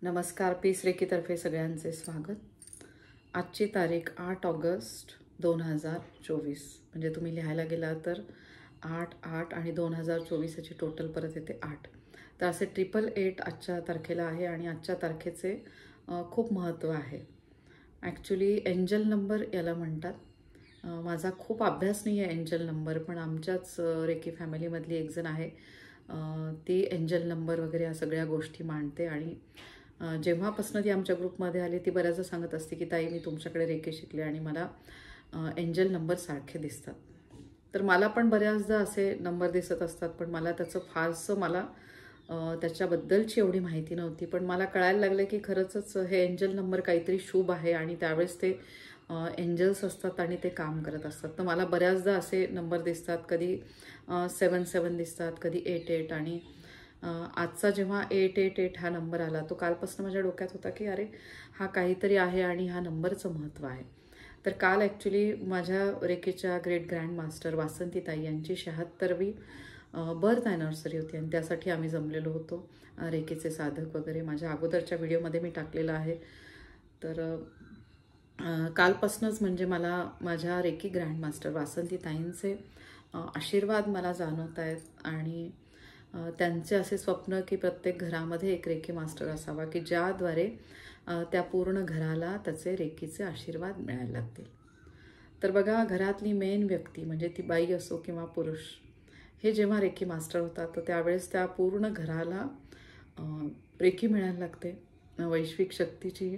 नमस्कार. पीस रेकीतर्फे सगळ्यांचे स्वागत. आजची तारीख 8 ऑगस्ट 2024. म्हणजे तुम्ही लिहायला गेला तर 8/8 आणि 2024 याची टोटल परत येते 8. तर असे 888 आजच्या तारखेला आहे आणि आजच्या तारखेचे खूप महत्त्व आहे. ॲक्च्युली एंजल नंबर याला म्हणतात. माझा खूप अभ्यास नाही आहे एंजल नंबर, पण आमच्याच रेकी फॅमिलीमधली एक जण आहे, ती एंजल नंबर वगैरे या सगळ्या गोष्टी मांडते. आणि जेव्हापासून ती आमच्या ग्रुपमध्ये आली ती बऱ्याचदा सांगत असते की ताई मी तुमच्याकडे रेकी शिकले आणि मला एंजल नंबर सारखे दिसतात. तर मला पण बऱ्याचदा असे नंबर दिसत असतात, पण मला त्याचं फारसं त्याच्याबद्दलची एवढी माहिती नव्हती. पण मला कळायला लागलं की खरंच हे एंजल नंबर काहीतरी शुभ आहे आणि त्यावेळेस ते एंजल्स असतात आणि ते काम करत असतात. तर मला बऱ्याचदा असे नंबर दिसतात, कधी 7-7 दिसतात, कधी 8-8. आणि आजचा जेव्हा 888 हा नंबर आला तो कालपासून माझ्या डोक्यात होता की अरे हा काहीतरी आहे आणि ह्या नंबरचं महत्त्व आहे. तर काल ॲक्च्युली माझ्या रेकीच्या ग्रेट ग्रँड मास्टर वासंतीताई यांची 76वी बर्थ ॲनिव्हर्सरी होती आणि त्यासाठी आम्ही जमलेलो होतो, रेकीचे साधक वगैरे. माझ्या अगोदरच्या व्हिडिओमध्ये मी टाकलेलं आहे. तर कालपासूनच म्हणजे मला माझ्या रेकी ग्रँड मास्टर वासंतीताईंचे आशीर्वाद मला जाणवत आहेत. आणि त्यांचे असे स्वप्न की प्रत्येक घरामध्ये एक रेकी मास्टर असावा की ज्याद्वारे त्या पूर्ण घराला त्याचे रेकीचे आशीर्वाद मिळायला लागतील. तर बघा, घरातली मेन व्यक्ती म्हणजे ती बाई असो किंवा पुरुष, हे जेव्हा रेकी मास्टर होतात तर त्यावेळेस त्या पूर्ण घराला रेकी मिळायला लागते, वैश्विक शक्तीची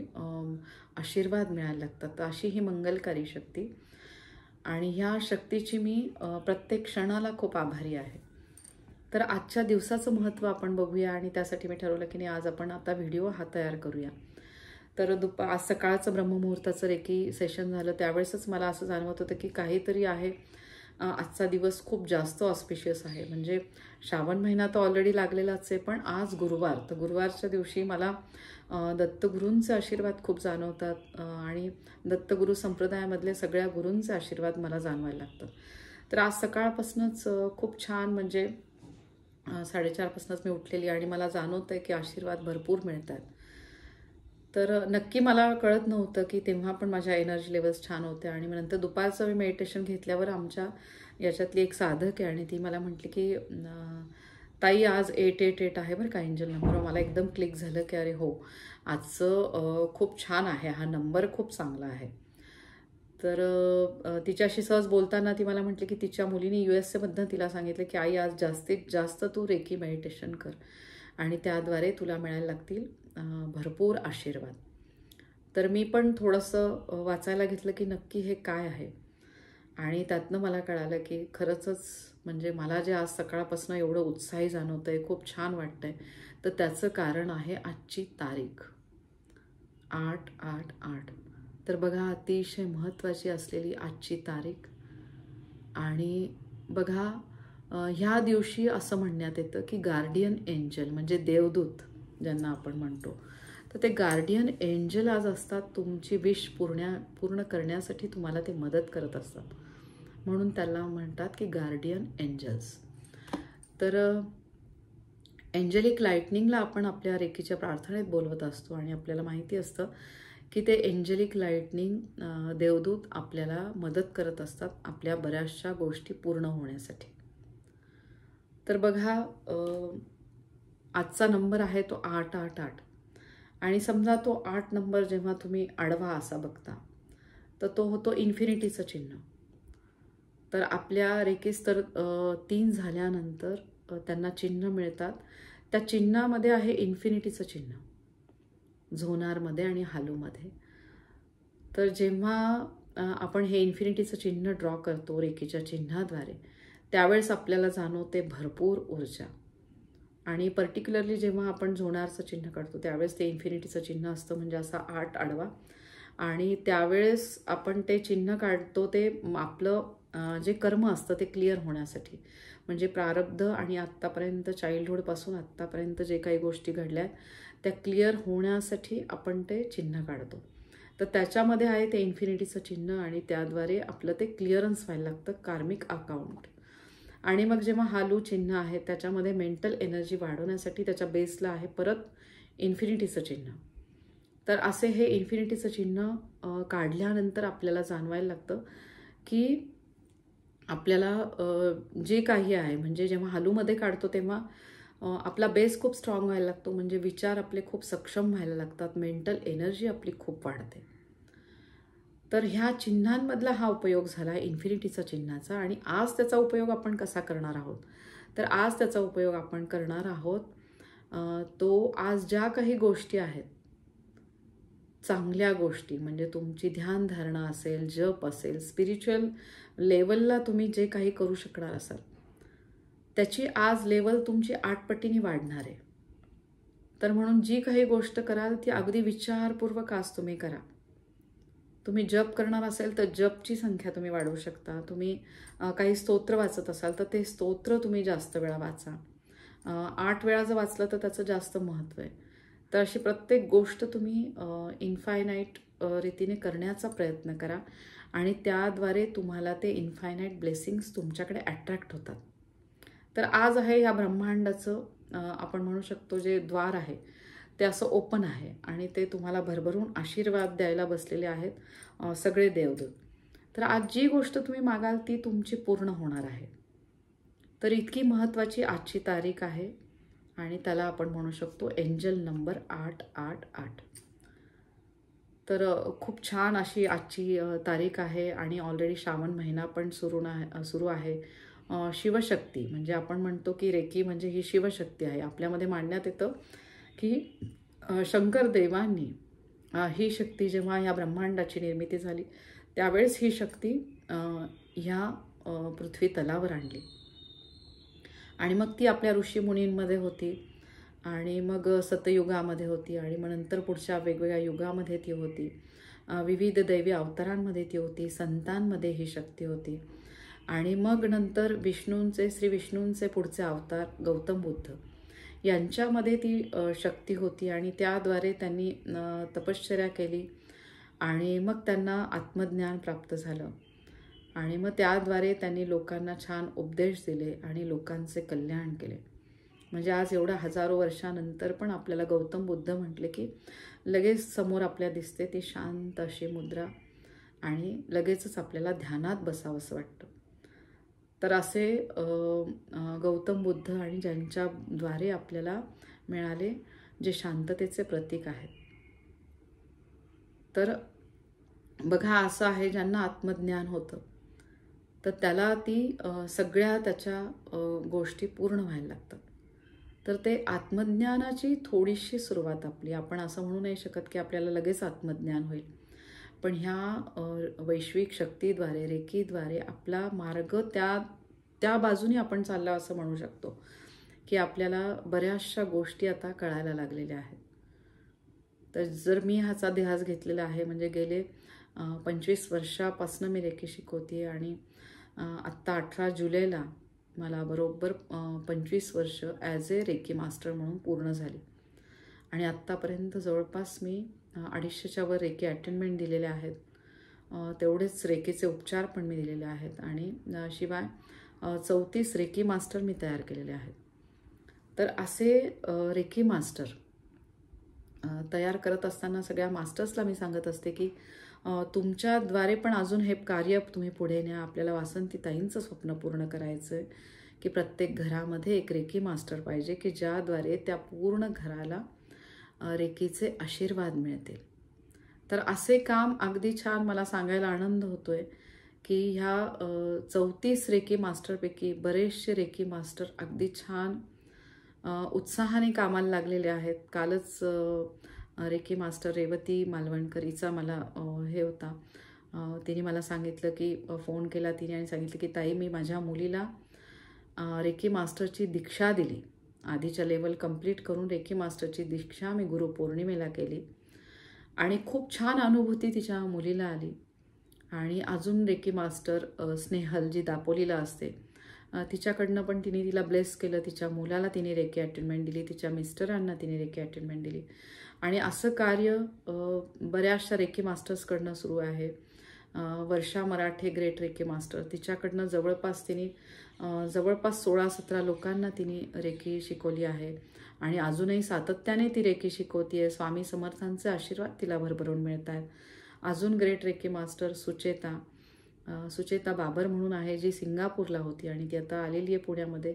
आशीर्वाद मिळायला लागतात. तर अशी ही मंगलकारी शक्ती, आणि ह्या शक्तीची मी प्रत्येक क्षणाला खूप आभारी आहे. तर आजच्या दिवसाचं महत्त्व आपण बघूया आणि त्यासाठी मी ठरवलं की नाही, आज आपण आता व्हिडिओ हा तयार करूया. तर आज सकाळचं ब्रह्ममुहूर्ताचं रेकी सेशन झालं त्यावेळेसच मला असं जाणवत होतं की काहीतरी आहे. आजचा दिवस खूप जास्त ऑस्पिशियस आहे. म्हणजे श्रावण महिना तर ऑलरेडी लागलेलाच आहे, पण आज गुरुवार, तर गुरुवारच्या दिवशी मला दत्तगुरूंचे आशीर्वाद खूप जाणवतात आणि दत्तगुरू संप्रदायामधले सगळ्या गुरूंचे आशीर्वाद मला जाणवायला लागतं. तर आज सकाळपासूनच खूप छान, म्हणजे 4:30पासूनच मी उठलेली आणि मला जाणवतं आहे की आशीर्वाद भरपूर मिळत आहेत. तर नक्की मला कळत नव्हतं की तेव्हा पण माझ्या एनर्जी लेवल्स छान होत्या. आणि मग नंतर दुपारचं मी मेडिटेशन घेतल्यावर आमच्या याच्यातली एक साधक आहे आणि ती मला म्हटली की ताई आज 888 आहे बरं का एंजल नंबर. मला एकदम क्लिक झालं की अरे हो, आजचं खूप छान आहे, हा नंबर खूप चांगला आहे. तर तिच्याशी सहज बोलताना ती मला म्हटली की तिच्या मुलीने USA मधनं तिला सांगितलं की आई आज जास्तीत जास्त तू रेकी मेडिटेशन कर आणि त्याद्वारे तुला मिळायला लागतील भरपूर आशीर्वाद. तर मी पण थोडंसं वाचायला घेतलं की नक्की हे काय आहे. आणि त्यातनं मला कळालं की खरंच म्हणजे मला जे आज सकाळपासून एवढं उत्साही जाणवतं आहे, खूप छान वाटतं आहे, तर त्याचं कारण आहे आजची तारीख 8/8/8. तर बघा, अतिशय महत्त्वाची असलेली आजची तारीख. आणि बघा, ह्या दिवशी असं म्हणण्यात येतं की गार्डियन एंजल म्हणजे देवदूत ज्यांना आपण म्हणतो, तर ते गार्डियन एंजल आज असतात, तुमची विश पूर्ण करण्यासाठी तुम्हाला ते मदत करत असतात. म्हणून त्याला म्हणतात की गार्डियन एंजल्स. तर एंजेलिक लाईटनिंगला आपण आपल्या रेकीच्या प्रार्थनेत बोलवत असतो आणि आपल्याला माहिती असतं की ते एंजेलिक लाईटनिंग देवदूत आपल्याला मदत करत असतात आपल्या बऱ्याचशा गोष्टी पूर्ण होण्यासाठी. तर बघा, आजचा नंबर आहे तो 888. आणि समजा तो 8 नंबर जेव्हा तुम्ही आडवा असा बघता तर तो होतो इन्फिनिटीचं चिन्ह. तर आपल्या रेकीस तर 3 झाल्यानंतर त्यांना चिन्ह मिळतात. त्या चिन्हामध्ये आहे इन्फिनिटीचं चिन्ह, झोनारमध्ये आणि हालूमध्ये. तर जेव्हा आपण हे इन्फिनिटीचं चिन्ह ड्रॉ करतो रेकीच्या चिन्हाद्वारे, त्यावेळेस आपल्याला जाणवते भरपूर ऊर्जा. आणि पर्टिक्युलरली जेव्हा आपण झोनारचं चिन्ह काढतो त्यावेळेस ते इन्फिनिटीचं चिन्ह असतं, म्हणजे असा 8 आडवा. आणि त्यावेळेस आपण ते चिन्ह काढतो ते आपलं जे कर्म असतं ते क्लिअर होण्यासाठी, म्हणजे प्रारब्ध आणि आत्तापर्यंत चाइल्डहूडपासून आत्तापर्यंत जे काही गोष्टी घडल्या त्या क्लिअर होण्यासाठी आपण ते चिन्ह काढतो. तर त्याच्यामध्ये आहे ते इन्फिनिटीचं चिन्ह आणि त्याद्वारे आपलं ते क्लिअरन्स व्हायला लागतं, कार्मिक अकाउंट. आणि मग जेव्हा हालू चिन्ह आहे त्याच्यामध्ये मेंटल एनर्जी वाढवण्यासाठी त्याच्या बेसला आहे परत इन्फिनिटीचं चिन्ह. तर असे हे इन्फिनिटीचं चिन्ह काढल्यानंतर आपल्याला जाणवायला लागतं की आपल्याला जे काही आहे, म्हणजे जेव्हा हलूमध्ये काढतो तेव्हा आपला बेस खूप स्ट्रॉंग व्हायला लागतो, म्हणजे विचार आपले खूप सक्षम व्हायला लागतात, मेंटल एनर्जी आपली खूप वाढते. तर ह्या चिन्हांमधला हा उपयोग झाला इन्फिनिटीचा चिन्हाचा. आणि आज त्याचा उपयोग आपण कसा करणार आहोत, तर आज त्याचा उपयोग आपण करणार आहोत तो आज ज्या काही गोष्टी आहेत, चांगल्या गोष्टी, म्हणजे तुमची ध्यानधारणा असेल, जप असेल, स्पिरिच्युअल लेवलला तुम्ही जे काही करू शकणार असाल त्याची आज लेवल तुमची 8 पटीने वाढणार आहे. तर म्हणून जी काही गोष्ट कराल ती अगदी विचारपूर्वक आज तुम्ही करा. तुम्ही जप करणार असेल तर जपची संख्या तुम्ही वाढवू शकता. तुम्ही काही स्तोत्र वाचत असाल तर ते स्तोत्र तुम्ही जास्त वेळा वाचा. 8 वेळा जर वाचलं तर त्याचं जास्त महत्त्व आहे. तर अशी प्रत्येक गोष्ट तुम्ही इन्फायनाईट रीतीने करण्याचा प्रयत्न करा आणि त्याद्वारे तुम्हाला ते इन्फायनाईट ब्लेसिंग्स तुमच्याकडे अट्रॅक्ट होतात. तर आज आहे या ब्रह्मांडाचं आपण म्हणू शकतो जे द्वार आहे ते असं ओपन आहे आणि ते तुम्हाला भरभरून आशीर्वाद द्यायला बसलेले आहेत सगळे देवदूत. तर आज जी गोष्ट तुम्ही मागाल ती तुमची पूर्ण होणार आहे. तर इतकी महत्त्वाची आजची तारीख आहे आणि त्याला आपण म्हणू शकतो एंजल नंबर 888. तर खूप छान अशी आजची तारीख आहे आणि ऑलरेडी श्रावण महिना पण सुरू आहे. शिवशक्ती म्हणजे आपण म्हणतो की रेकी म्हणजे ही शिवशक्ती आहे. आपल्यामध्ये मांडण्यात येतं की शंकर देवांनी ही शक्ती जेव्हा या ब्रह्मांडाची निर्मिती झाली त्यावेळेस ही शक्ती ह्या पृथ्वी तलावर आणली आणि मग ती आपल्या ऋषीमुनींमध्ये होती आणि मग सतयुगामध्ये होती आणि मग नंतर पुढच्या वेगवेगळ्या युगामध्ये ती होती. विविध दैवी अवतारांमध्ये ती होती, संतांमध्ये ही शक्ती होती आणि मग नंतर श्री विष्णूंचे पुढचे अवतार गौतम बुद्ध यांच्यामध्ये ती शक्ती होती आणि त्याद्वारे त्यांनी तपश्चर्या केली आणि मग त्यांना आत्मज्ञान प्राप्त झालं आणि मग त्याद्वारे त्यांनी लोकांना छान उपदेश दिले आणि लोकांचे कल्याण केले. म्हणजे आज एवढ्या हजारो वर्षानंतर पण आपल्याला गौतम बुद्ध म्हटले की लगेच समोर आपल्या दिसते ती शांत अशी मुद्रा आणि लगेचच आपल्याला ध्यानात बसावंसं वाटतं. तर असे गौतम बुद्ध आणि ज्यांच्याद्वारे आपल्याला मिळाले जे शांततेचे प्रतीक आहेत. तर बघा असं आहे ज्यांना आत्मज्ञान होतं तर त्याला ती सगळ्या त्याच्या गोष्टी पूर्ण व्हायला लागतात. तर ते आत्मज्ञानाची थोडीशी सुरुवात आपली, आपण असं म्हणू नाही शकत की आपल्याला लगेच आत्मज्ञान होईल, पण ह्या वैश्विक शक्तीद्वारे रेकीद्वारे आपला मार्ग त्या बाजूने आपण चालला असं म्हणू शकतो की आपल्याला बऱ्याचशा गोष्टी आता कळायला लागलेल्या आहेत. तर जर मी ह्याचा ध्यास घेतलेला आहे म्हणजे गेले 25 वर्षापासून मी रेकी शिकवते आणि आत्ता 18 जुलैला मला बरोबर 25 वर्ष ॲज ए रेकी मास्टर म्हणून पूर्ण झाली आणि आत्तापर्यंत जवळपास मी 250च्या वर रेकी अटेंडमेंट दिलेल्या आहेत. तेवढेच रेकीचे उपचार पण मी दिलेले आहेत आणि शिवाय 34 रेकी मास्टर मी तयार केलेले आहेत. तर असे रेकी मास्टर तयार करत असताना सगळ्या मास्टर्सला मी सांगत असते की तुमच्याद्वारे पण अजून हे कार्य तुम्ही पुढे न्या. आपल्याला वासंती ताईंचं स्वप्न पूर्ण करायचं आहे की प्रत्येक घरामध्ये एक रेकी मास्टर पाहिजे की ज्याद्वारे त्या पूर्ण घराला रेकीचे आशीर्वाद मिळतील. तर असे काम अगदी छान मला सांगायला आनंद होतोय की ह्या 34 रेकी मास्टरपैकी बरेचसे रेकी मास्टर अगदी छान उत्साहाने कामाला लागलेले आहेत. कालच रेकी मास्टर रेवती मालवणकर हिचा मला हे होता, तिने मला सांगितलं की फोन केला तिने आणि सांगितलं की ताई मी माझ्या मुलीला रेकी मास्टरची दीक्षा दिली. आधीच्या लेवल कंप्लीट करून रेकी मास्टरची दीक्षा मी गुरुपौर्णिमेला केली आणि खूप छान अनुभूती तिच्या मुलीला आली. आणि अजून रेकी मास्टर स्नेहल जी दापोलीला असते तिच्याकडनं पण तिला ब्लेस केलं. तिच्या मुलाला तिने रेकी अटेंडमेंट दिली, तिच्या मिस्टरांना तिने रेकी अटेंडमेंट दिली आणि असं कार्य बऱ्याचशा रेकी मास्टर्सकडनं सुरू आहे. वर्षा मराठे ग्रेट रेकी मास्टर, तिच्याकडनं जवळपास 16-17 लोकांना तिने रेकी शिकवली आहे आणि अजूनही सातत्याने ती रेकी शिकवती आहे. स्वामी समर्थांचे आशीर्वाद तिला भरभरून मिळत आहेत. अजून great reiki master Sucheta Babar म्हणून आहे, जी सिंगापूरला होती आणि ती आता आलेली आहे पुण्यामध्ये.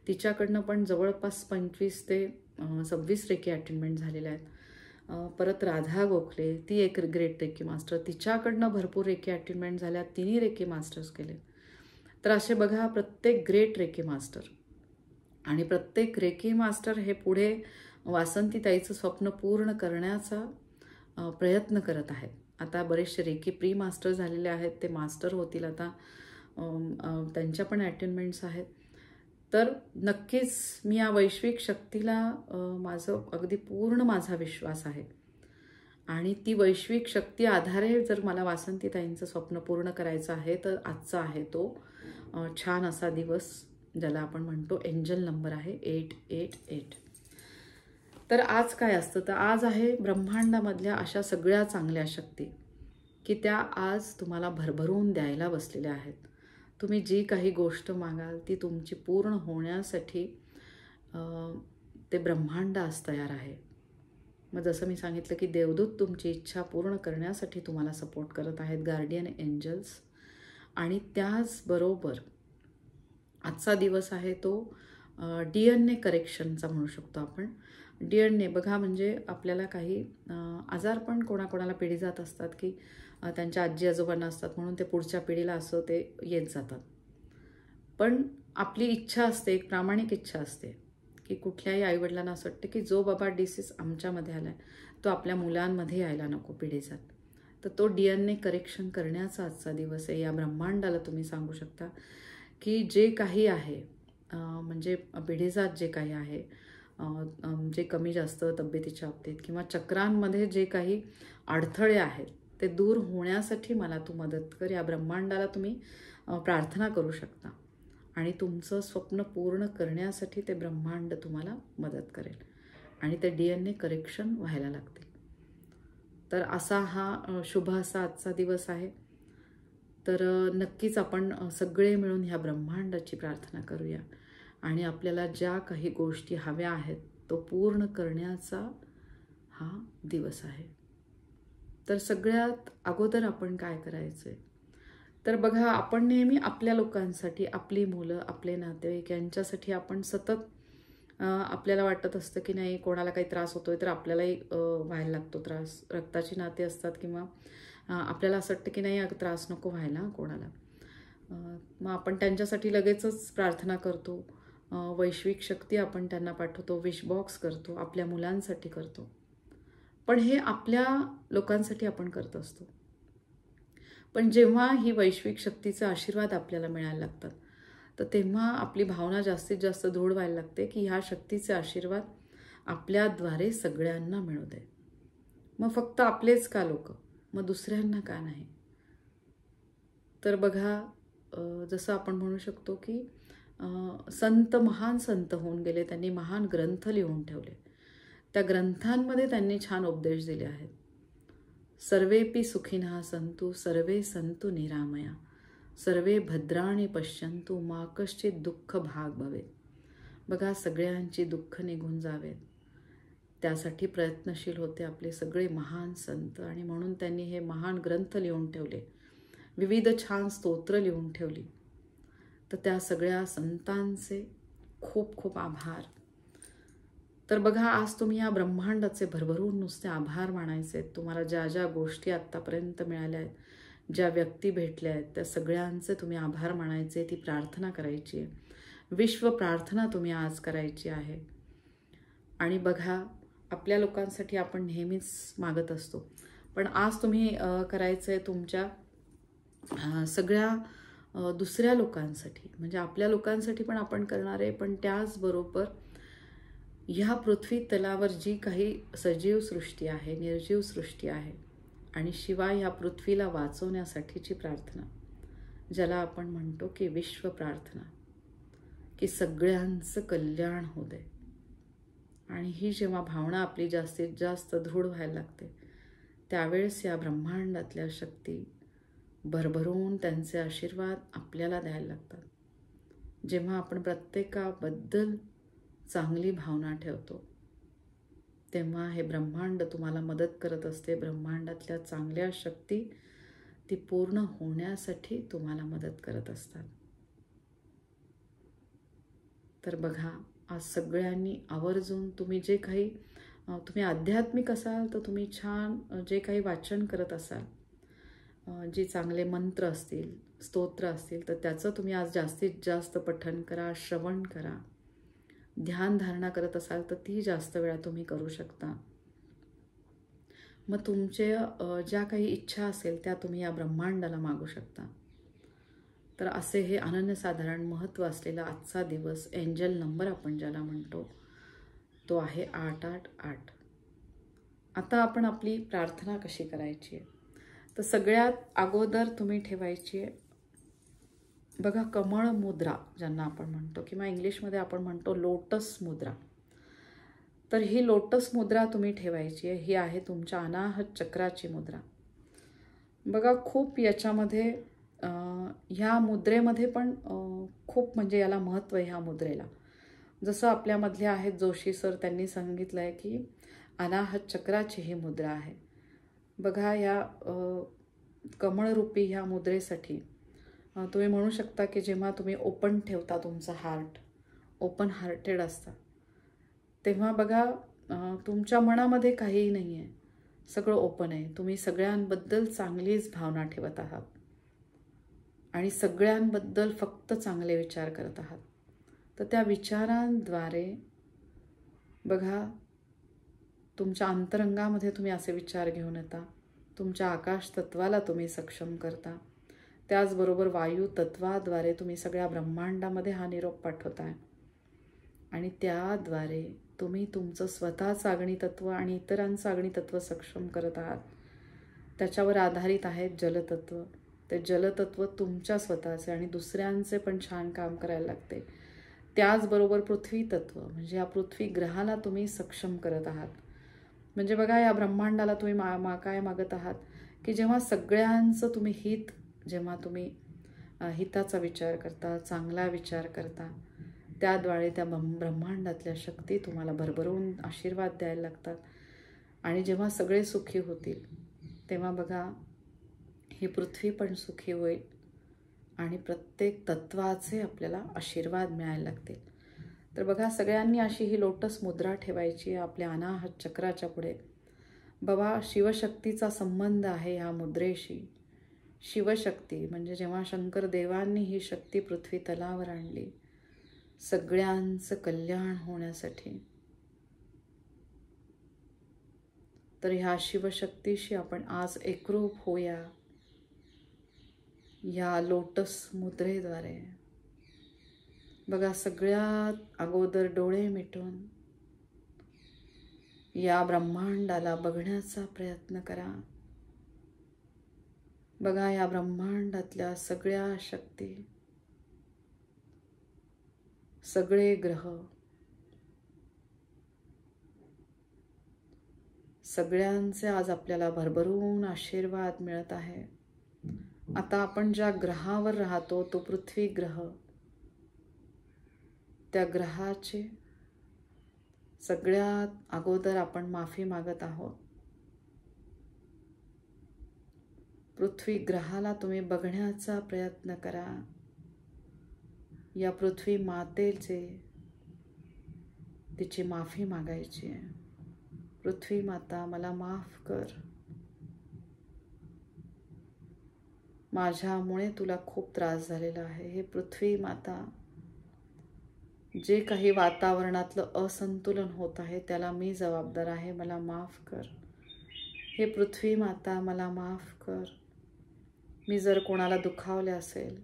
तिच्याकडनं पण जवळपास 25 ते 26 रेकी अटेंडमेंट झालेल्या आहेत. परत राधा गोखले, ती एक ग्रेट रेकी मास्टर, तिच्याकडनं भरपूर रेकी अटेंडमेंट झाल्या, तिने रेकी मास्टर्स केले. तर असे बघा प्रत्येक ग्रेट रेकी मास्टर आणि प्रत्येक रेकी मास्टर हे पुढे वासंतीताईचं स्वप्न पूर्ण करण्याचा प्रयत्न करत आहेत. आता बरेचसे रेकी प्री मास्टर झालेले आहेत, ते मास्टर होतील आता, त्यांच्या पण अटेंडमेंट्स आहेत. तर नक्कीच मी या वैश्विक शक्तीला अगदी पूर्ण माझा विश्वास आहे आणि ती वैश्विक शक्ती आधारे जर मला वासंतीताईंचं स्वप्न पूर्ण करायचं आहे तर आजचा आहे तो छान असा दिवस, ज्याला आपण म्हणतो एंजल नंबर आहे 888. तर आज काय असतं, तर आज आहे ब्रह्मांडामधल्या अशा सगळ्या चांगल्या शक्ती की त्या आज तुम्हाला भरभरून द्यायला बसलेल्या आहेत. तुम्ही जी काही गोष्ट मागाल ती तुमची पूर्ण होण्यासाठी ते ब्रह्मांड आज तयार आहे. मग जसं मी सांगितलं की देवदूत तुमची इच्छा पूर्ण करण्यासाठी तुम्हाला सपोर्ट करत आहेत, गार्डियन एंजल्स. आणि त्याचबरोबर आजचा दिवस आहे तो DNA करेक्शनचा म्हणू शकतो आपण. DNA बघा, म्हणजे आपल्याला काही आजार पण कोणाकोणाला पिढी जात असतात की त्यांच्या आजी आजोबांना असतात म्हणून ते पुढच्या पिढीला असं ते येत जातात. पण आपली इच्छा असते, एक प्रामाणिक इच्छा असते की कुठल्याही आईवडिलांना असं वाटतं की जो बाबा डिसीज आमच्यामध्ये आला आहे तो आपल्या मुलांमध्ये यायला नको पिढीजात. तर तो DNA करेक्शन करण्याचा आजचा दिवस आहे. या ब्रह्मांडाला तुम्ही सांगू शकता की जे काही आहे म्हणजे पिढीजात जे काही आहे, जे कमी जास्त तब्येतीच्या बाबतीत किंवा चक्रांमध्ये जे काही अडथळे आहेत ते दूर होण्यासाठी मला तू मदत कर, या ब्रह्मांडाला तुम्ही प्रार्थना करू शकता आणि तुमचं स्वप्न पूर्ण करण्यासाठी ते ब्रह्मांड तुम्हाला मदत करेल आणि ते DNA करेक्शन व्हायला लागतील. तर असा हा शुभ असा आजचा दिवस आहे. तर नक्कीच आपण सगळे मिळून ह्या ब्रह्मांडाची प्रार्थना करूया आणि आपल्याला ज्या काही गोष्टी हव्या आहेत तो पूर्ण करण्याचा हा दिवस आहे. तर सगळ्यात अगोदर आपण काय करायचं आहे, तर बघा, आपण नेहमी आपल्या लोकांसाठी, आपली मुलं, आपले नातेवाईक यांच्यासाठी आपण सतत आपल्याला वाटत असतं की नाही कोणाला काही त्रास होतोय तर आपल्यालाही व्हायला लागतो त्रास. रक्ताची नाते असतात किंवा आपल्याला असं वाटतं की नाही त्रास नको व्हायला कोणाला, मग आपण त्यांच्यासाठी लगेचच प्रार्थना करतो, वैश्विक शक्ती आपण त्यांना पाठवतो, विश बॉक्स करतो, आपल्या मुलांसाठी करतो. पण हे आपल्या लोकांसाठी आपण करत असतो. पण जेव्हा ही वैश्विक शक्तीचा आशीर्वाद आपल्याला मिळायला लागतात तर तेव्हा आपली भावना जास्तीत जास्त दृढ व्हायला लागते की ह्या शक्तीचे आशीर्वाद आपल्याद्वारे सगळ्यांना मिळू दे. मग फक्त आपलेच का लोक, मग दुसऱ्यांना का नाही. तर बघा, जसं आपण म्हणू शकतो की महान संत होऊन गेले, त्यांनी महान ग्रंथ लिहून ठेवले, त्या ग्रंथांमध्ये त्यांनी छान उपदेश दिले आहेत. सर्वेपि सुखिनः सन्तु सर्वे सन्तु निरामया सर्वे भद्राणि पश्यन्तु मा कश्चित् दुःख भाग भवेत्. बघा, सगळ्यांची दुःख निघून जावेत त्यासाठी प्रयत्नशील होते आपले सगळे महान संत आणि म्हणून त्यांनी हे महान ग्रंथ लिहून ठेवले, विविध छान स्तोत्र लिहून ठेवली. तर त्या सगळ्या संतांचे खूप खूप आभार. तर बघा, आज तुम्ही या ब्रह्मांडाचे भरभरून नुसते आभार मानायचे आहेत. तुम्हाला ज्या ज्या गोष्टी आत्तापर्यंत मिळाल्या आहेत, ज्या व्यक्ती भेटल्या आहेत, त्या सगळ्यांचे तुम्ही आभार मानायचे, ती प्रार्थना करायची आहे, विश्व प्रार्थना तुम्ही आज करायची आहे. आणि बघा, आपल्या लोकांसाठी आपण नेहमीच मागत असतो, पण आज तुम्ही करायचं आहे तुमच्या सगळ्या दुसऱ्या लोकांसाठी, म्हणजे आपल्या लोकांसाठी पण आपण करणार आहे, पण त्याचबरोबर ह्या पृथ्वी तलावर जी काही सजीव सृष्टी आहे, निर्जीव सृष्टी आहे आणि शिवाय ह्या पृथ्वीला वाचवण्यासाठीची प्रार्थना, ज्याला आपण म्हणतो की विश्व प्रार्थना, की सगळ्यांचं कल्याण होऊ दे. आणि ही जेव्हा भावना आपली जास्तीत जास्त दृढ व्हायला लागते त्यावेळेस या ब्रह्मांडातल्या शक्ती भरभरून त्यांचे आशीर्वाद आपल्याला द्यायला लागतात। जेव्हा आपण प्रत्येकाबद्दल चांगली भावना ठेवतो तेव्हा हे ब्रह्मांड तुम्हाला मदत करत असते। ब्रह्मांडातल्या चांगल्या शक्ती ती पूर्ण होण्यासाठी तुम्हाला मदत करत असतात। तर बघा, आज सगळ्यांनी आवर्जून तुम्ही जे काही तुम्ही आध्यात्मिक असाल तर तुम्ही छान जे काही वाचन करत असाल, जे चांगले मंत्र असतील, स्तोत्र असतील, तर त्याचं तुम्ही आज जास्तीत जास्त पठण करा, श्रवण करा। ध्यान धारणा करत असाल तर ती जास्त वेळा तुम्ही करू शकता। मग तुमचे ज्या काही इच्छा असेल त्या तुम्ही या ब्रह्मांडाला मागू शकता। तर असे हे अनन्यसाधारण महत्त्व असलेला आजचा दिवस, एंजल नंबर आपण ज्याला म्हणतो, तो आहे 888। आता आपण आपली प्रार्थना कशी करायची आहे, तर सगळ्यात अगोदर तुम्ही ठेवायची आहे बघा कमळ मुद्रा ज्यांना आपण म्हणतो, किंवा इंग्लिशमध्ये आपण म्हणतो लोटस मुद्रा। तर ही लोटस मुद्रा तुम्ही ठेवायची आहे। ही आहे तुमच्या अनाहत चक्राची मुद्रा। बघा खूप याच्यामध्ये ह्या मुद्रेमध्ये पण खूप म्हणजे याला महत्त्व आहे ह्या मुद्रेला। जसं आपल्यामधले आहेत जोशी सर, त्यांनी सांगितलं आहे की अनाहत चक्राची ही मुद्रा आहे। बघा या कमळरूपी ह्या मुद्रेसाठी तुम्ही म्हणू शकता की जेव्हा तुम्ही ओपन ठेवता, तुमचं हार्ट ओपन हार्टेड असता, तेव्हा बघा तुमच्या मनामध्ये काहीही नाही आहे, सगळं ओपन आहे। तुम्ही सगळ्यांबद्दल चांगलीच भावना ठेवत आहात आणि सगळ्यांबद्दल फक्त चांगले विचार करत आहात। तर त्या विचारांद्वारे बघा तुमच्या अंतरंगामध्ये तुम्ही असे विचार घेऊन येता, तुमच्या आकाश तत्वाला तुम्ही सक्षम करता, त्याचबरोबर वायू तत्वाद्वारे तुम्ही सगळ्या ब्रह्मांडामध्ये हा निरोप पाठवताय आणि त्याद्वारे तुम्ही तुमचं स्वतःचं अग्नितत्व आणि इतरांचं अग्नितत्व सक्षम करत आहात। त्याच्यावर आधारित आहे जलतत्व। ते जलतत्व तुमच्या स्वतःचे आणि दुसऱ्यांचे पण छान काम करायला लागते। त्याचबरोबर पृथ्वी तत्व म्हणजे या पृथ्वी ग्रहाला तुम्ही सक्षम करत आहात। म्हणजे बघा या ब्रह्मांडाला तुम्ही काय मागत आहात की जेव्हा सगळ्यांचं तुम्ही हित, जेव्हा तुम्ही हिताचा विचार करता, चांगला विचार करता, त्याद्वारे त्या ब्रह्मांडातल्या शक्ती तुम्हाला भरभरून आशीर्वाद द्यायला लागतात। आणि जेव्हा सगळे सुखी होतील तेव्हा बघा ही पृथ्वी पण सुखी होईल आणि प्रत्येक तत्वाचे आपल्याला आशीर्वाद मिळायला लागतील। तर बघा सगळ्यांनी अशी ही लोटस मुद्रा ठेवायची आपल्या अनाहत चक्राच्या पुढे। बाबा शिवशक्तीचा संबंध आहे ह्या मुद्रेशी। शिवशक्ती म्हणजे जेव्हा शंकर देवांनी ही शक्ती पृथ्वी तलावर आणली सगळ्यांचं कल्याण होण्यासाठी, तर ह्या शिवशक्तीशी आपण आज एकरूप होऊया या लोटस मुद्रेद्वारे। बघा सगळ्यात अगोदर डोळे मिटून या ब्रह्मांडाला बघण्याचा प्रयत्न करा। बघा या ब्रह्मांडातल्या सगळ्या शक्ती, सगळे ग्रह, सगळ्यांचे आज आपल्याला भरभरून आशीर्वाद मिळत आहे। आता आपण ज्या ग्रहावर राहतो तो पृथ्वी ग्रह, त्या ग्रहाचे सगळ्यात अगोदर आपण माफी मागत आहोत। पृथ्वी ग्रहाला तुम्ही बघण्याचा प्रयत्न करा। या पृथ्वी मातेचे तिची माफी मागायची आहे। पृथ्वी माता मला माफ कर, माझ्यामुळे तुला खूप त्रास झालेला आहे। हे पृथ्वी माता, जे काही वातावरणातलं असंतुलन होत आहे त्याला मी जबाबदार आहे, मला माफ कर। हे पृथ्वी माता मला माफ कर, मी जर कोणाला दुखावले असेल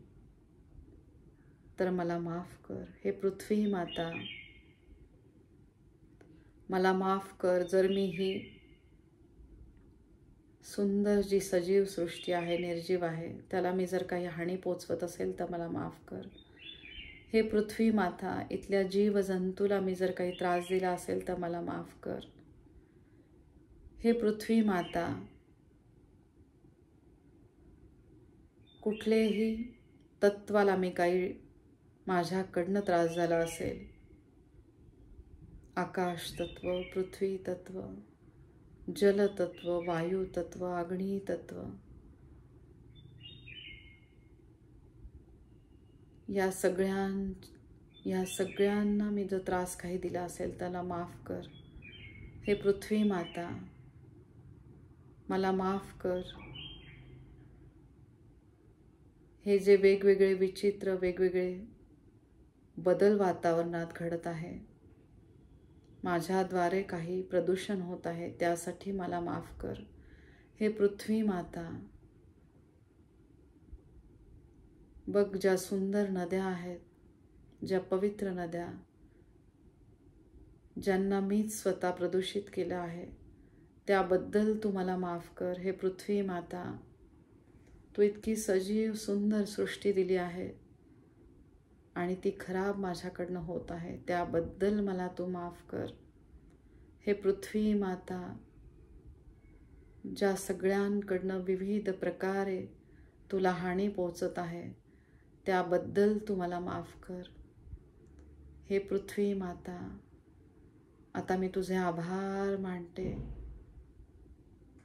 तर मला माफ कर। हे पृथ्वी माता मला माफ कर, जर मी ही सुंदर जी सजीव सृष्टी आहे, निर्जीव आहे, त्याला मी जर काही हानी पोचवत असेल तर मला माफ कर। हे पृथ्वी माता इथल्या जीवजंतूला मी जर काही त्रास दिला असेल तर मला माफ कर। हे पृथ्वी माता कुठलेही तत्वाला मी काही माझ्याकडनं त्रास झाला असेल, आकाश तत्व, पृथ्वी तत्व, जल तत्व, वायू तत्व, अग्नी तत्व, या सगळ्यांना मी जो त्रास काही दिला असेल त्याला माफ कर. हे पृथ्वी माता, मला माफ कर. हे जे वेगवेगळे विचित्र वेगवेगळे बदल वातावरणात घडत आहे, माझ्याद्वारे काही प्रदूषण होत आहे, त्यासाठी मला माफ कर. हे पृथ्वी माता, बघ ज्या सुंदर नद्या आहेत, ज्या पवित्र नद्या, ज्यांना मीच स्वतः प्रदूषित केलं आहे, त्याबद्दल तू मला माफ कर. हे पृथ्वी माता, तू इतकी सजीव सुंदर सृष्टी दिली आहे आणि ती खराब माझ्याकडनं होत आहे, त्याबद्दल मला तू माफ कर. हे पृथ्वी माता, ज्या सगळ्यांकडनं विविध प्रकारे तुला हानी पोचत आहे, त्याबद्दल तू मला माफ कर. हे पृथ्वी माता, आता मी तुझे आभार मानते.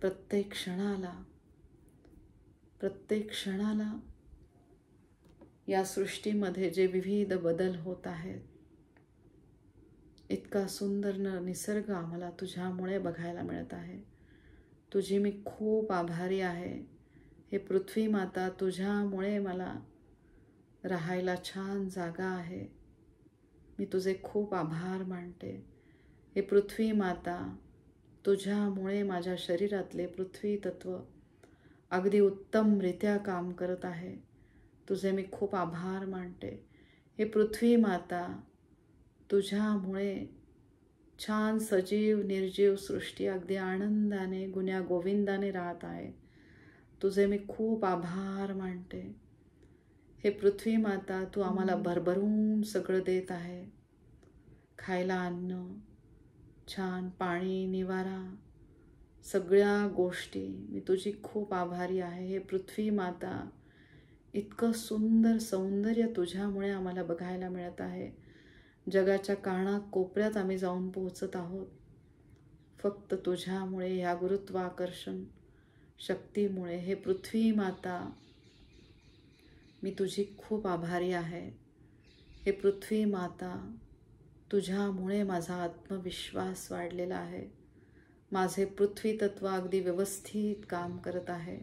प्रत्येक क्षणाला या सृष्टीमध्ये जे विविध बदल होत आहेत, इतका सुंदर निसर्ग आम्हाला तुझ्यामुळे बघायला मिळत आहे. तुझी मी खूप आभारी आहे. हे पृथ्वी माता, तुझ्यामुळे मला राहायला छान जागा आहे. मी तुझे खूप आभार मानते. हे पृथ्वी माता, तुझ्यामुळे माझ्या शरीरातले पृथ्वी तत्व अगदी उत्तमरित्या काम करत आहे. तुझे मी खूप आभार मानते. हे पृथ्वी माता, तुझ्यामुळे छान सजीव निर्जीव सृष्टी अगदी आनंदाने गुण्या गोविंदाने राहत आहे. तुझे मी खूप आभार मानते. हे पृथ्वी माता, तू आम्हाला भरभरून सगळं देत आहे. खायला अन्न, छान पाणी, निवारा, सगळ्या गोष्टी. मी तुझी खूप आभारी आहे. हे पृथ्वी माता, इतकं सुंदर सौंदर्य तुझ्यामुळे आम्हाला बघायला मिळत आहे. जगाच्या कानाकोपऱ्यात आम्ही जाऊन पोहोचत आहोत, फक्त तुझ्यामुळे, या गुरुत्वाकर्षण शक्तीमुळे. हे पृथ्वी माता, मी तुझी खूप आभारी आहे. हे पृथ्वी माता, तुझ्यामुळे माझा आत्मविश्वास वाढलेला आहे. माझे पृथ्वी तत्व अगदी व्यवस्थित काम करत आहे.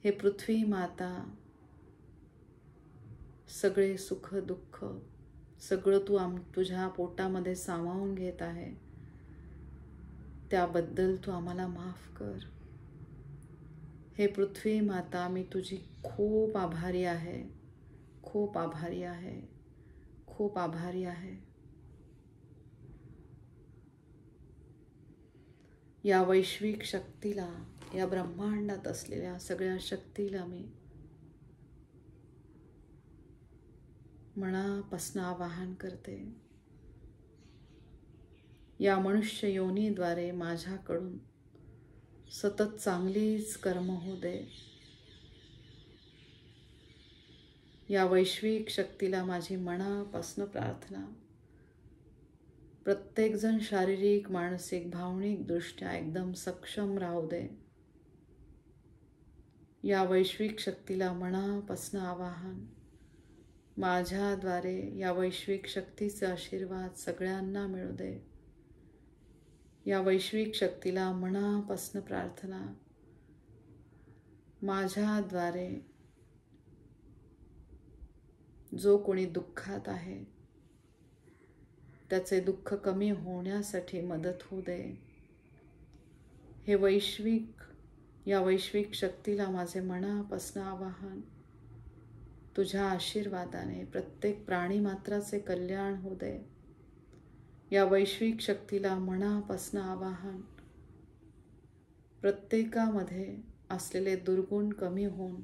हे पृथ्वी माता, सगळे सुख दुःख सगळं तू तुझ्या पोटामध्ये सामावून घेत आहे, त्याबद्दल तू आम्हाला माफ कर. हे पृथ्वी माता, मी तुझी खूप आभारी आहे. खूप आभारी आहे. खूप आभारी आहे. या वैश्विक शक्तीला, या ब्रह्मांडात असलेल्या सगळ्या शक्तीला मी मनापासून आवाहन करते. या मनुष्य योनीद्वारे माझ्याकडून सतत चांगलीच कर्म होऊ दे. या वैश्विक शक्तीला माझी मनापासून प्रार्थना. प्रत्येकजण शारीरिक, मानसिक, भावनिक दृष्ट्या एकदम सक्षम राहू दे. या वैश्विक शक्तीला मनापासून आवाहन. माझ्याद्वारे या वैश्विक शक्तीचा आशीर्वाद सगळ्यांना मिळू दे. या वैश्विक शक्तीला मनापासून प्रार्थना. माझ्याद्वारे जो कोणी दुःखात आहे, त्याचे दुःख कमी होण्यासाठी मदत होऊ दे. हे या वैश्विक शक्तीला माझे मनापासून आवाहन. तुझ्या आशीर्वादाने प्रत्येक प्राणीमात्राचे कल्याण होऊ दे. या वैश्विक शक्तीला मनापासून आवाहन. प्रत्येकामध्ये असलेले दुर्गुण कमी होऊन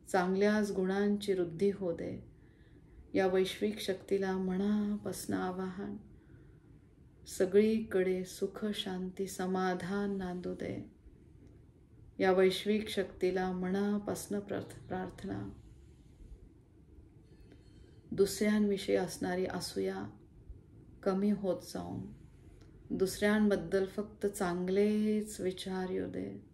चांगल्याच गुणांची वृद्धी होऊ दे. या वैश्विक शक्तीला मनापासून आवाहन. सगळीकडे सुख, शांती, समाधान नांदू दे. या वैश्विक शक्तीला मनापासून प्रार्थना. दुसऱ्यांविषयी असणारी असूया कमी होत जाऊन दुसऱ्यांबद्दल फक्त चांगलेच विचार येऊ दे.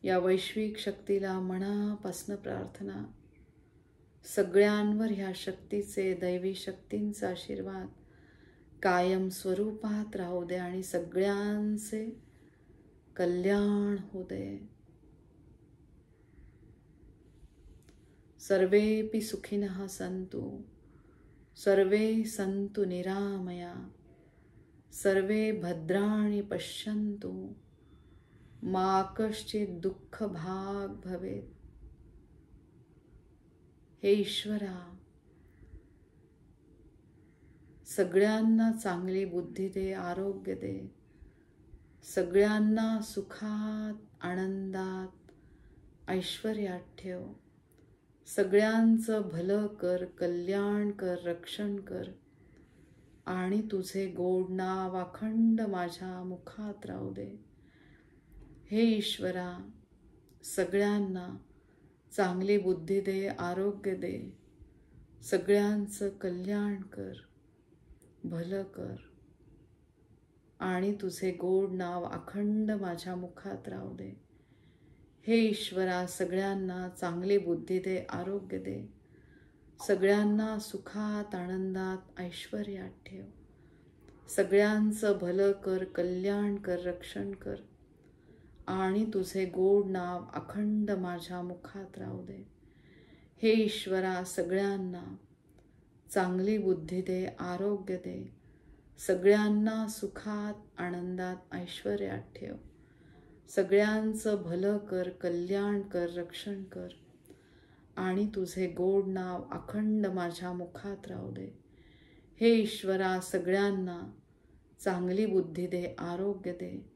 या वैश्विक शक्तीला मनापासून प्रार्थना. सगळ्यांवर ह्या शक्तीचे, दैवी शक्तींचा आशीर्वाद कायम स्वरूपात राहू दे आणि सगळ्यांचे कल्याण होऊ दे. सर्वेपि सुखिनः सन्तु, सर्वे सन्तु निरामया, सर्वे भद्राणि पश्यन्तु, मा कश्चित् दुःख भाग भवेत्. हे ईश्वरा, सगळ्यांना चांगली बुद्धी दे, आरोग्य दे. सगळ्यांना सुखात, आनंदात, ऐश्वर्यात ठेव. सगळ्यांचं भलं कर, कल्याण कर, रक्षण कर आणि तुझे गोड नाव अखंड माझ्या मुखात राहू दे. हे ईश्वरा, सगळ्यांना चांगली बुद्धी दे, आरोग्य दे. सगळ्यांचं कल्याण कर, भलं कर आणि तुझे गोड नाव अखंड माझ्या मुखात राहू दे. हे ईश्वरा, सगळ्यांना चांगली बुद्धी दे, आरोग्य दे. सगळ्यांना सुखात, आनंदात, ऐश्वर्यात ठेव. सगळ्यांचं भलं कर, कल्याण कर, रक्षण कर आणि तुझे गोड नाव अखंड माझ्या मुखात राहू दे. हे ईश्वरा, सगळ्यांना चांगली बुद्धी दे, आरोग्य दे. सगळ्यांना सुखात, आनंदात, ऐश्वर्यात ठेव. सगळ्यांचं भलं कर, कल्याण कर, रक्षण कर आणि तुझे गोड नाव अखंड माझ्या मुखात राहू दे. हे ईश्वरा, सगळ्यांना चांगली बुद्धी दे, आरोग्य दे.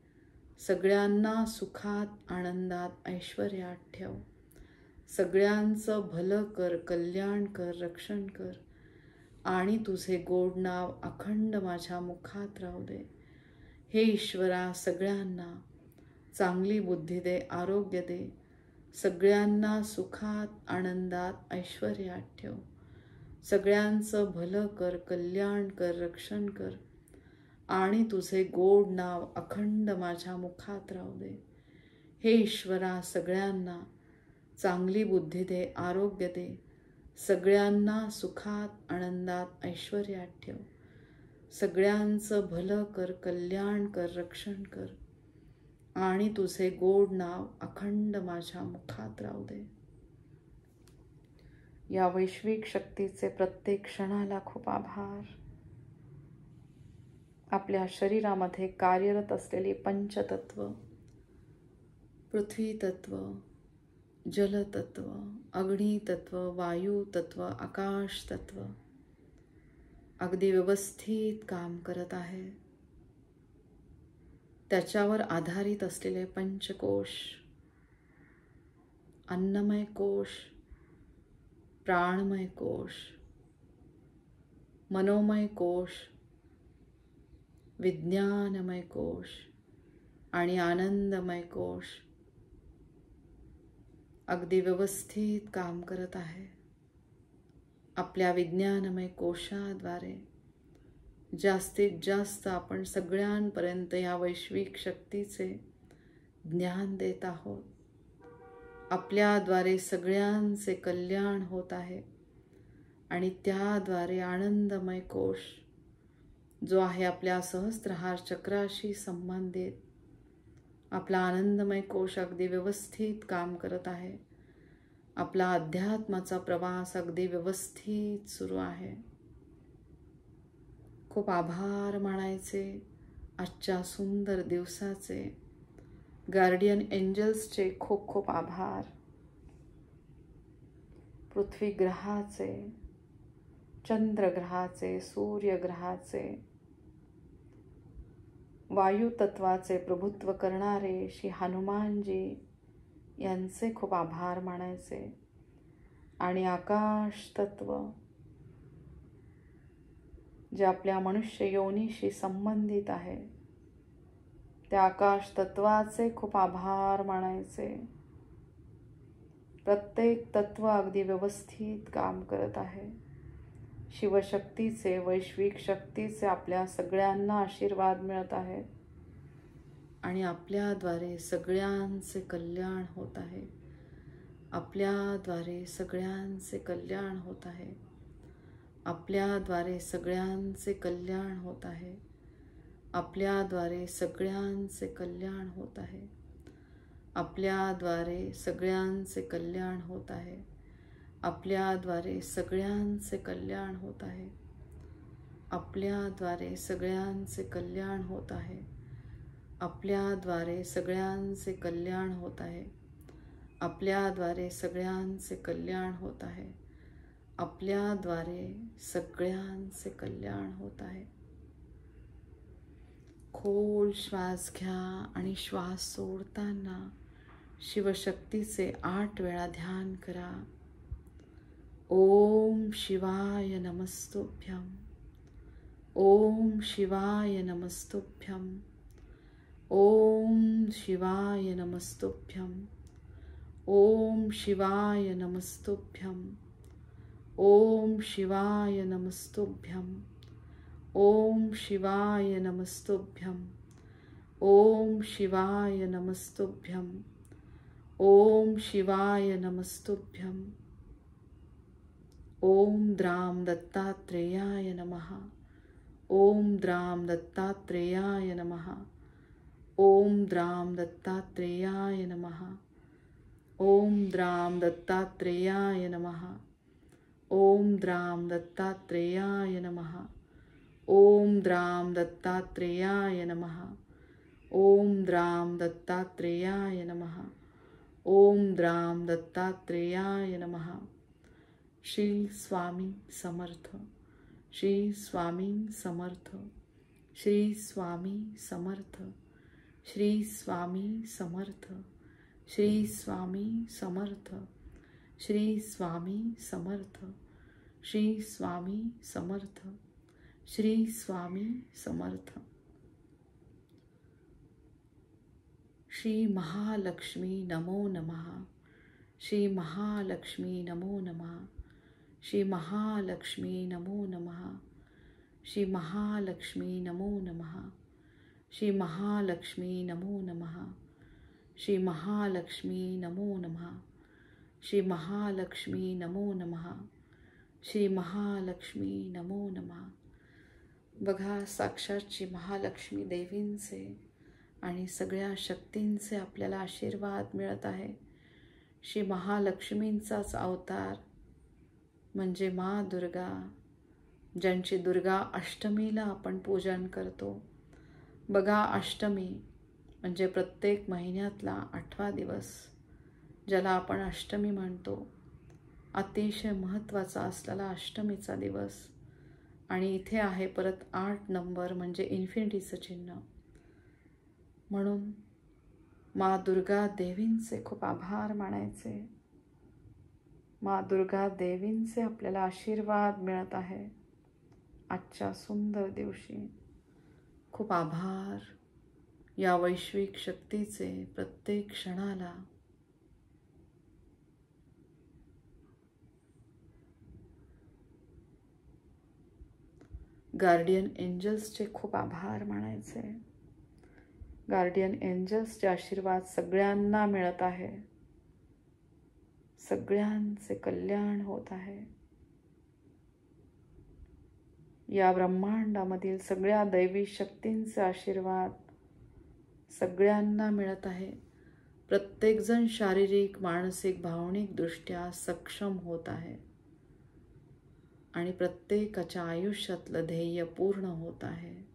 सगळ्यांना सुखात, आनंदात, ऐश्वर्यात ठेव. सगळ्यांचं भलं कर, कल्याण कर, रक्षण कर आणि तुझे गोड नाव अखंड माझ्या मुखात राहू दे. हे ईश्वरा, सगळ्यांना चांगली बुद्धी दे, आरोग्य दे. सगळ्यांना सुखात, आनंदात, ऐश्वर्यात ठेव. सगळ्यांचं भलं कर, कल्याण कर, रक्षण कर आणि तुझे गोड नाव अखंड माझ्या मुखात राहू दे. हे ईश्वरा, सगळ्यांना चांगली बुद्धी दे, आरोग्य दे. सगळ्यांना सुखात, आनंदात, ऐश्वर्यात ठेव. सगळ्यांचं भलं कर, कल्याण कर, रक्षण कर आणि तुझे गोड नाव अखंड माझ्या मुखात राहू दे. या वैश्विक शक्तीचे प्रत्येक क्षणाला खूप आभार. आपल्या शरीरामध्ये कार्यरत असलेली पंचतत्व, पृथ्वी तत्व, जलतत्व, अग्नितत्व, वायू तत्व, आकाश तत्व अगदी व्यवस्थित काम करत आहे. त्याच्यावर आधारित असलेले पंचकोश, अन्नमय कोश, प्राणमय कोश, मनोमय कोश, विज्ञानमय कोश आणि आनंदमय कोश अगदी व्यवस्थित काम करत आहे. आपल्या विज्ञानमय कोशाद्वारे जास्तीत जास्त आपण सगळ्यांपर्यंत या वैश्विक शक्तीचे ज्ञान देत आहोत. आपल्याद्वारे सगळ्यांचे कल्याण होत आहे आणि त्याद्वारे आनंदमय कोश जो आहे आपल्या सहस्त्रहार चक्राशी संबंधित, आपला आनंदमय कोश अगदी व्यवस्थित काम करत आहे. आपला अध्यात्माचा प्रवास अगदी व्यवस्थित सुरू आहे. खूप आभार मानायचे आजच्या सुंदर दिवसाचे. गार्डियन एंजल्सचे खूप खूप आभार. पृथ्वी ग्रहाचे, चंद्रग्रहाचे, सूर्यग्रहाचे, वायू तत्वाचे प्रभुत्व करणारे श्री हनुमानजी यांचे खूप आभार मानायचे आणि आकाश तत्व जे आपल्या मनुष्य योनीशी संबंधित आहे त्या आकाश तत्वाचे खूप आभार मानायचे. प्रत्येक तत्व अगदी व्यवस्थित काम करत आहे. शिवशक्तीचे, वैश्विक शक्तीचे आपल्या सगळ्यांना आशीर्वाद मिळत आहे आणि आपल्याद्वारे सगळ्यांचे कल्याण होत आहे. आपल्याद्वारे सगळ्यांचे कल्याण होत आहे. आपल्याद्वारे सगळ्यांचे कल्याण होत आहे. आपल्याद्वारे सगळ्यांचे कल्याण होत आहे. आपल्याद्वारे सगळ्यांचे कल्याण होत आहे. आपल्याद्वारे सगळ्यांचे कल्याण होत आहे. आपल्याद्वारे सगळ्यांचे कल्याण होत आहे. आपल्याद्वारे सगळ्यांचे कल्याण होत आहे. आपल्याद्वारे सगळ्यांचे कल्याण होत आहे. आपल्याद्वारे सगळ्यांचे कल्याण होत आहे. खोल श्वास घ्या आणि श्वास सोडताना शिवशक्तीचे 8 वेळा ध्यान करा. ओम शिवाय नमस्तुभ्यं. ओम शिवाय नमस्तुभ्यं. ओम शिवाय नमस्तुभ्यं. ओम शिवाय नमस्तुभ्यं. ओम शिवाय नमस्तुभ्यं. ओम शिवाय नमस्तुभ्यं. ओम शिवाय नमस्तुभ्यं. ओम शिवाय नमस्तुभ्यं. ओम द्राम दत्तात्रेयाय नमः. ओम द्राम दत्तात्रेयाय नमः. ओम द्राम दत्तात्रेयाय नमः. ओम द्राम दत्तात्रेयाय नमः. ओम द्राम दत्तात्रेयाय नमः. ओम द्राम दत्तात्रेयाय नमः. ओम द्राम दत्तात्रेयाय नमः. ओम द्राम दत्तात्रेयाय नमः. श्री स्वामी समर्थ. श्री स्वामी समर्थ. श्री स्वामी समर्थ. श्री स्वामी समर्थ. श्री स्वामी समर्थ. श्री स्वामी समर्थ. श्री स्वामी समर्थ. श्री स्वामी समर्थ. श्री महालक्ष्मी नमो नमः. श्री महालक्ष्मी नमो नमः. श्री महालक्ष्मी नमो नमः. श्री महालक्ष्मी नमो नमः. श्री महालक्ष्मी नमो नमः. श्री महालक्ष्मी नमो नमः. श्री महालक्ष्मी नमो नमः. श्री महालक्ष्मी नमो नमः. बघा, साक्षातची महालक्ष्मी देवींचे आणि सगळ्या शक्तींचे आपल्याला आशीर्वाद मिळत आहे. श्री महालक्ष्मींचाच अवतार म्हणजे मा दुर्गा, ज्यांची दुर्गा अष्टमीला आपण पूजन करतो. बघा, अष्टमी म्हणजे प्रत्येक महिन्यातला 8वा दिवस, ज्याला आपण अष्टमी म्हणतो. अतिशय महत्त्वाचा असलेला अष्टमीचा दिवस. आणि इथे आहे परत 8 नंबर म्हणजे इन्फिनिटीचं चिन्ह. म्हणून मा दुर्गा देवींचे खूप आभार मानायचे. मा दुर्गा देवींचे आपल्याला आशीर्वाद मिळत आहे आजच्या सुंदर दिवशी. खूप आभार या वैश्विक शक्तीचे प्रत्येक क्षणाला. गार्डियन एंजल्सचे खूप आभार मानायचे. गार्डियन एंजल्सचे आशीर्वाद सगळ्यांना मिळत आहे. सगळ्यांचे कल्याण होत आहे. या ब्रह्मांडामधील सगळ्या दैवी शक्तींचे आशीर्वाद सगळ्यांना मिळत आहे. प्रत्येकजण शारीरिक, मानसिक, भावनिक दृष्ट्या सक्षम होत आहे आणि प्रत्येकाच्या आयुष्यातलं ध्येय पूर्ण होत आहे.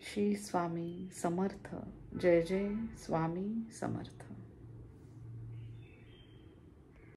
श्री स्वामी समर्थ. जय जय स्वामी समर्थ.